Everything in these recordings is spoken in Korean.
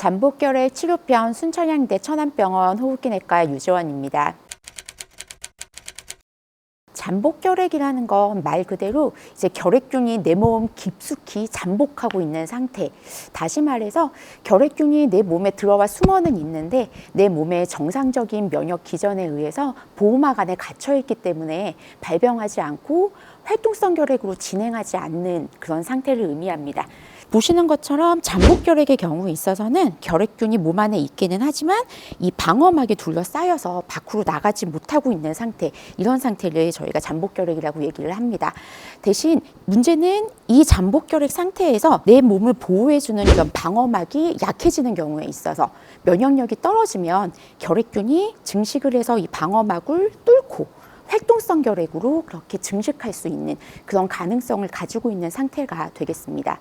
잠복결핵 치료편 순천향대 천안병원 호흡기내과 유지원입니다. 잠복결핵이라는 건 말 그대로 이제 결핵균이 내 몸 깊숙이 잠복하고 있는 상태. 다시 말해서 결핵균이 내 몸에 들어와 숨어는 있는데 내 몸의 정상적인 면역 기전에 의해서 보호막 안에 갇혀 있기 때문에 발병하지 않고 활동성 결핵으로 진행하지 않는 그런 상태를 의미합니다. 보시는 것처럼 잠복결핵의 경우에 있어서는 결핵균이 몸 안에 있기는 하지만 이 방어막에 둘러싸여서 밖으로 나가지 못하고 있는 상태, 이런 상태를 저희가 잠복결핵이라고 얘기를 합니다. 대신 문제는 이 잠복결핵 상태에서 내 몸을 보호해주는 이런 방어막이 약해지는 경우에 있어서 면역력이 떨어지면 결핵균이 증식을 해서 이 방어막을 뚫고 활동성 결핵으로 그렇게 증식할 수 있는 그런 가능성을 가지고 있는 상태가 되겠습니다.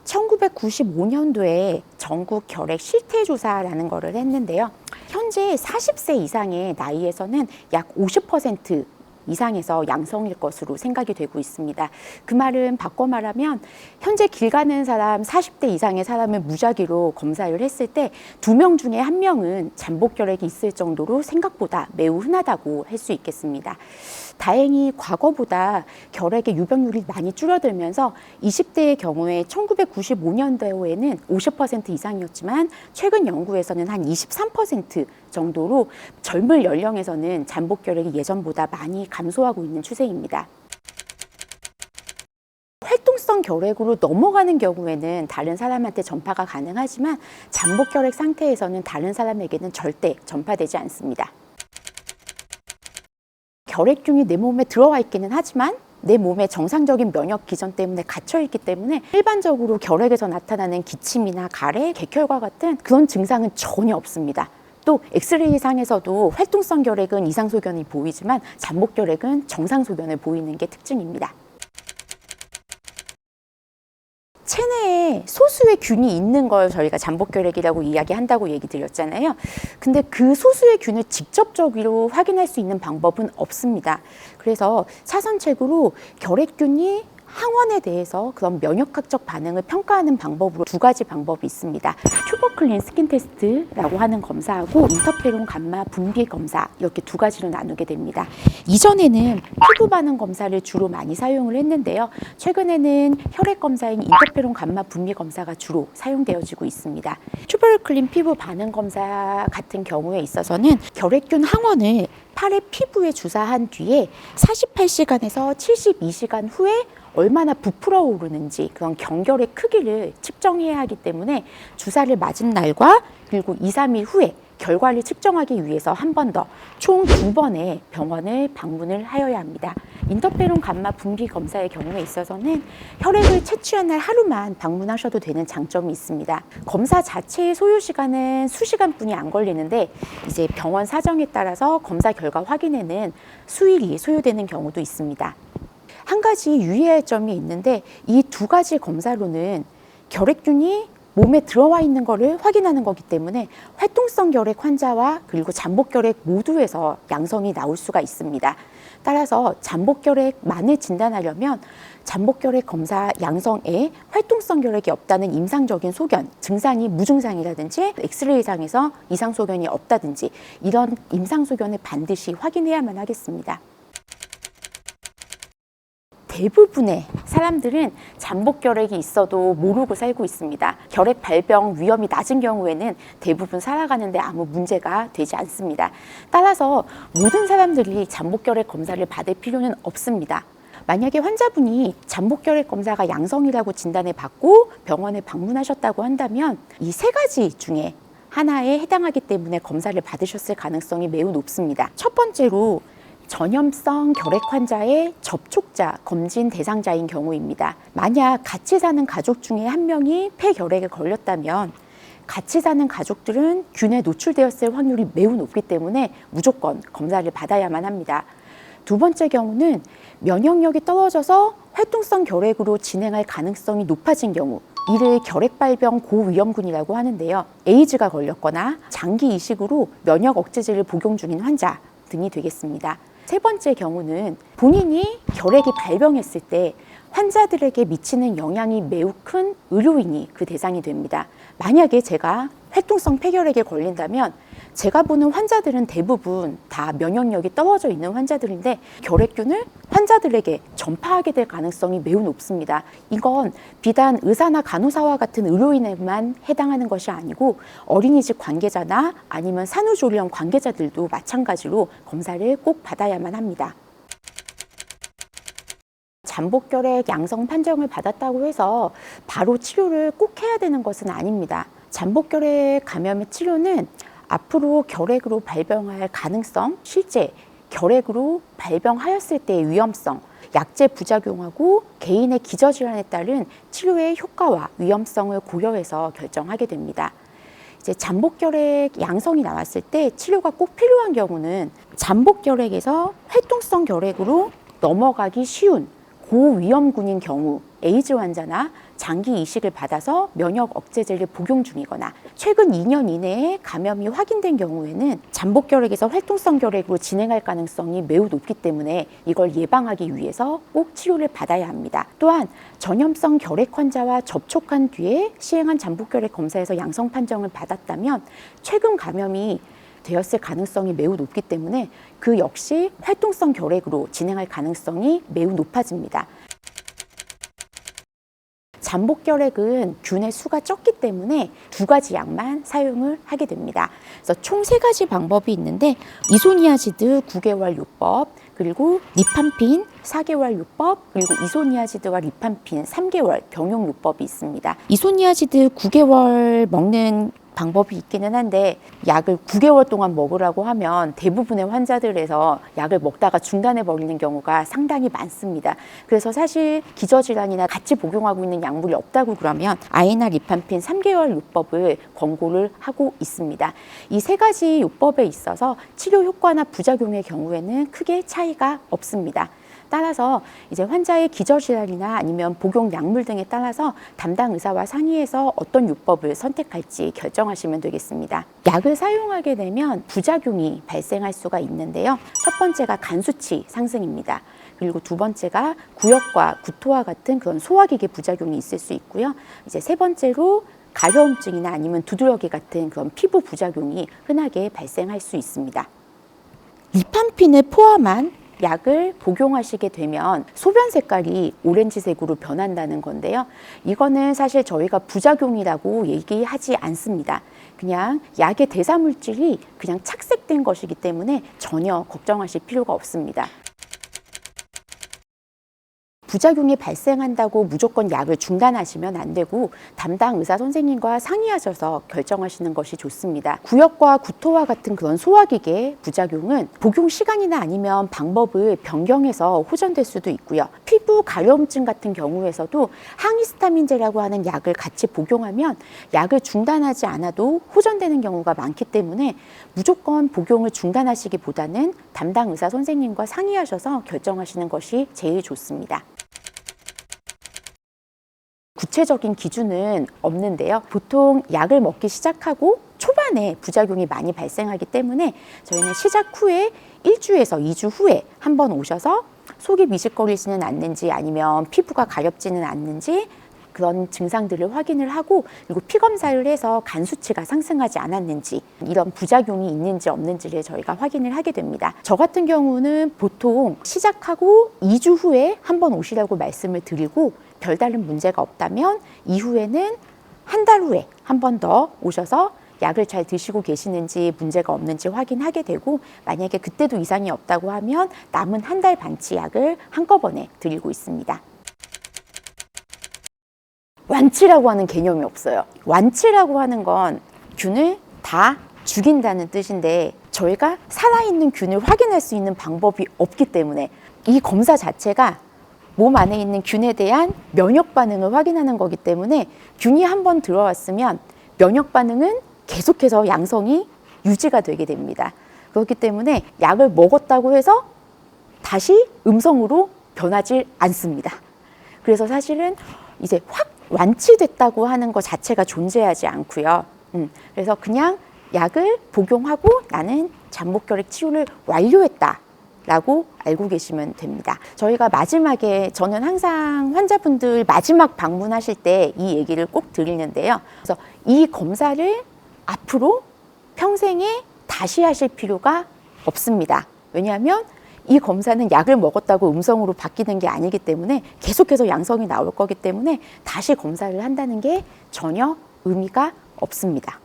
1995년도에 전국 결핵 실태조사라는 거를 했는데요. 현재 40세 이상의 나이에서는 약 50% 이상에서 양성일 것으로 생각이 되고 있습니다. 그 말은 바꿔 말하면 현재 길 가는 사람 40대 이상의 사람을 무작위로 검사를 했을 때 2명 중에 1명은 잠복결핵이 있을 정도로 생각보다 매우 흔하다고 할 수 있겠습니다. 다행히 과거보다 결핵의 유병률이 많이 줄어들면서 20대의 경우에 1995년도에는 50% 이상이었지만 최근 연구에서는 한 23% 정도로 젊은 연령에서는 잠복결핵이 예전보다 많이 감소하고 있는 추세입니다. 활동성 결핵으로 넘어가는 경우에는 다른 사람한테 전파가 가능하지만 잠복결핵 상태에서는 다른 사람에게는 절대 전파되지 않습니다. 결핵균이 내 몸에 들어와 있기는 하지만 내 몸의 정상적인 면역 기전 때문에 갇혀 있기 때문에 일반적으로 결핵에서 나타나는 기침이나 가래, 객혈과 같은 그런 증상은 전혀 없습니다. 또 엑스레이 상에서도 활동성 결핵은 이상 소견이 보이지만 잠복결핵은 정상 소견을 보이는 게 특징입니다. 체내에 소수의 균이 있는 걸 저희가 잠복결핵이라고 이야기한다고 얘기 드렸잖아요. 근데 그 소수의 균을 직접적으로 확인할 수 있는 방법은 없습니다. 그래서 차선책으로 결핵균이 항원에 대해서 그런 면역학적 반응을 평가하는 방법으로 2가지 방법이 있습니다. 튜버클린 스킨 테스트라고 하는 검사하고 인터페론 감마 분비 검사, 이렇게 2가지로 나누게 됩니다. 이전에는 피부 반응 검사를 주로 많이 사용을 했는데요. 최근에는 혈액 검사인 인터페론 감마 분비 검사가 주로 사용되어지고 있습니다. 튜버클린 피부 반응 검사 같은 경우에 있어서는 결핵균 항원을 팔의 피부에 주사한 뒤에 48시간에서 72시간 후에 얼마나 부풀어 오르는지 그런 경결의 크기를 측정해야 하기 때문에 주사를 맞은 날과 그리고 2, 3일 후에 결과를 측정하기 위해서 한 번 더 총 2번의 병원을 방문을 하여야 합니다. 인터페론 감마 분비 검사의 경우에 있어서는 혈액을 채취한 날 하루만 방문하셔도 되는 장점이 있습니다. 검사 자체의 소요 시간은 수시간뿐이 안 걸리는데 이제 병원 사정에 따라서 검사 결과 확인에는 수일이 소요되는 경우도 있습니다. 한 가지 유의할 점이 있는데 이 2가지 검사로는 결핵균이 몸에 들어와 있는 것을 확인하는 거기 때문에 활동성 결핵 환자와 그리고 잠복결핵 모두에서 양성이 나올 수가 있습니다. 따라서 잠복결핵만을 진단하려면 잠복결핵 검사 양성에 활동성 결핵이 없다는 임상적인 소견, 증상이 무증상이라든지 엑스레이상에서 이상 소견이 없다든지 이런 임상 소견을 반드시 확인해야만 하겠습니다. 대부분의 사람들은 잠복결핵이 있어도 모르고 살고 있습니다. 결핵 발병 위험이 낮은 경우에는 대부분 살아가는데 아무 문제가 되지 않습니다. 따라서 모든 사람들이 잠복결핵 검사를 받을 필요는 없습니다. 만약에 환자분이 잠복결핵 검사가 양성이라고 진단을 받고 병원에 방문하셨다고 한다면 이 3가지 중에 하나에 해당하기 때문에 검사를 받으셨을 가능성이 매우 높습니다. 첫 번째로 전염성 결핵 환자의 접촉자, 검진 대상자인 경우입니다. 만약 같이 사는 가족 중에 1명이 폐결핵에 걸렸다면 같이 사는 가족들은 균에 노출되었을 확률이 매우 높기 때문에 무조건 검사를 받아야만 합니다. 2번째 경우는 면역력이 떨어져서 활동성 결핵으로 진행할 가능성이 높아진 경우, 이를 결핵발병 고위험군이라고 하는데요. 에이즈가 걸렸거나 장기 이식으로 면역 억제제를 복용 중인 환자 등이 되겠습니다. 3번째 경우는 본인이 결핵이 발병했을 때 환자들에게 미치는 영향이 매우 큰 의료인이 그 대상이 됩니다. 만약에 제가 활동성 폐결핵에 걸린다면 제가 보는 환자들은 대부분 다 면역력이 떨어져 있는 환자들인데 결핵균을 환자들에게 전파하게 될 가능성이 매우 높습니다. 이건 비단 의사나 간호사와 같은 의료인에만 해당하는 것이 아니고 어린이집 관계자나 아니면 산후조리원 관계자들도 마찬가지로 검사를 꼭 받아야만 합니다. 잠복결핵 양성 판정을 받았다고 해서 바로 치료를 꼭 해야 되는 것은 아닙니다. 잠복결핵 감염의 치료는 앞으로 결핵으로 발병할 가능성, 실제 결핵으로 발병하였을 때의 위험성, 약제 부작용하고 개인의 기저질환에 따른 치료의 효과와 위험성을 고려해서 결정하게 됩니다. 이제 잠복결핵 양성이 나왔을 때 치료가 꼭 필요한 경우는 잠복결핵에서 활동성 결핵으로 넘어가기 쉬운 고위험군인 경우, 에이즈 환자나 장기 이식을 받아서 면역 억제제를 복용 중이거나 최근 2년 이내에 감염이 확인된 경우에는 잠복결핵에서 활동성 결핵으로 진행할 가능성이 매우 높기 때문에 이걸 예방하기 위해서 꼭 치료를 받아야 합니다. 또한 전염성 결핵 환자와 접촉한 뒤에 시행한 잠복결핵 검사에서 양성 판정을 받았다면 최근 감염이 되었을 가능성이 매우 높기 때문에 그 역시 활동성 결핵으로 진행할 가능성이 매우 높아집니다. 잠복결핵은 균의 수가 적기 때문에 2가지 약만 사용을 하게 됩니다. 그래서 총 3가지 방법이 있는데 이소니아지드 9개월 요법, 그리고 리판핀 4개월 요법, 그리고 이소니아지드와 리판핀 3개월 병용 요법이 있습니다. 이소니아지드 9개월 먹는 방법이 있기는 한데 약을 9개월 동안 먹으라고 하면 대부분의 환자들에서 약을 먹다가 중단해 버리는 경우가 상당히 많습니다. 그래서 사실 기저질환이나 같이 복용하고 있는 약물이 없다고 그러면 아이나 리판핀 3개월 요법을 권고를 하고 있습니다. 이 3가지 요법에 있어서 치료 효과나 부작용의 경우에는 크게 차이가 없습니다. 따라서 이제 환자의 기저질환이나 아니면 복용 약물 등에 따라서 담당 의사와 상의해서 어떤 요법을 선택할지 결정하시면 되겠습니다. 약을 사용하게 되면 부작용이 발생할 수가 있는데요. 첫 번째가 간 수치 상승입니다. 그리고 2번째가 구역과 구토와 같은 그런 소화기계 부작용이 있을 수 있고요. 이제 3번째로 가려움증이나 아니면 두드러기 같은 그런 피부 부작용이 흔하게 발생할 수 있습니다. 리판핀을 포함한 약을 복용하시게 되면 소변 색깔이 오렌지색으로 변한다는 건데요. 이거는 사실 저희가 부작용이라고 얘기하지 않습니다. 그냥 약의 대사물질이 그냥 착색된 것이기 때문에 전혀 걱정하실 필요가 없습니다. 부작용이 발생한다고 무조건 약을 중단하시면 안 되고 담당 의사 선생님과 상의하셔서 결정하시는 것이 좋습니다. 구역과 구토와 같은 그런 소화기계 부작용은 복용 시간이나 아니면 방법을 변경해서 호전될 수도 있고요. 피부 가려움증 같은 경우에서도 항히스타민제라고 하는 약을 같이 복용하면 약을 중단하지 않아도 호전되는 경우가 많기 때문에 무조건 복용을 중단하시기보다는 담당 의사 선생님과 상의하셔서 결정하시는 것이 제일 좋습니다. 구체적인 기준은 없는데요. 보통 약을 먹기 시작하고 초반에 부작용이 많이 발생하기 때문에 저희는 시작 후에 1주에서 2주 후에 한번 오셔서 속이 미식거리지는 않는지 아니면 피부가 가렵지는 않는지 그런 증상들을 확인을 하고 그리고 피 검사를 해서 간 수치가 상승하지 않았는지 이런 부작용이 있는지 없는지를 저희가 확인을 하게 됩니다. 저 같은 경우는 보통 시작하고 2주 후에 한번 오시라고 말씀을 드리고 별다른 문제가 없다면 이후에는 한 달 후에 한 번 더 오셔서 약을 잘 드시고 계시는지 문제가 없는지 확인하게 되고 만약에 그때도 이상이 없다고 하면 남은 한 달 반치 약을 한꺼번에 드리고 있습니다. 완치라고 하는 개념이 없어요. 완치라고 하는 건 균을 다 죽인다는 뜻인데 저희가 살아있는 균을 확인할 수 있는 방법이 없기 때문에 이 검사 자체가 몸 안에 있는 균에 대한 면역 반응을 확인하는 거기 때문에 균이 한번 들어왔으면 면역 반응은 계속해서 양성이 유지가 되게 됩니다. 그렇기 때문에 약을 먹었다고 해서 다시 음성으로 변하지 않습니다. 그래서 사실은 이제 확 완치됐다고 하는 것 자체가 존재하지 않고요. 그래서 그냥 약을 복용하고 나는 잠복결핵 치료를 완료했다. 라고 알고 계시면 됩니다. 저희가 마지막에 저는 항상 환자분들 마지막 방문하실 때 이 얘기를 꼭 드리는데요. 그래서 이 검사를 앞으로 평생에 다시 하실 필요가 없습니다. 왜냐하면 이 검사는 약을 먹었다고 음성으로 바뀌는 게 아니기 때문에 계속해서 양성이 나올 거기 때문에 다시 검사를 한다는 게 전혀 의미가 없습니다.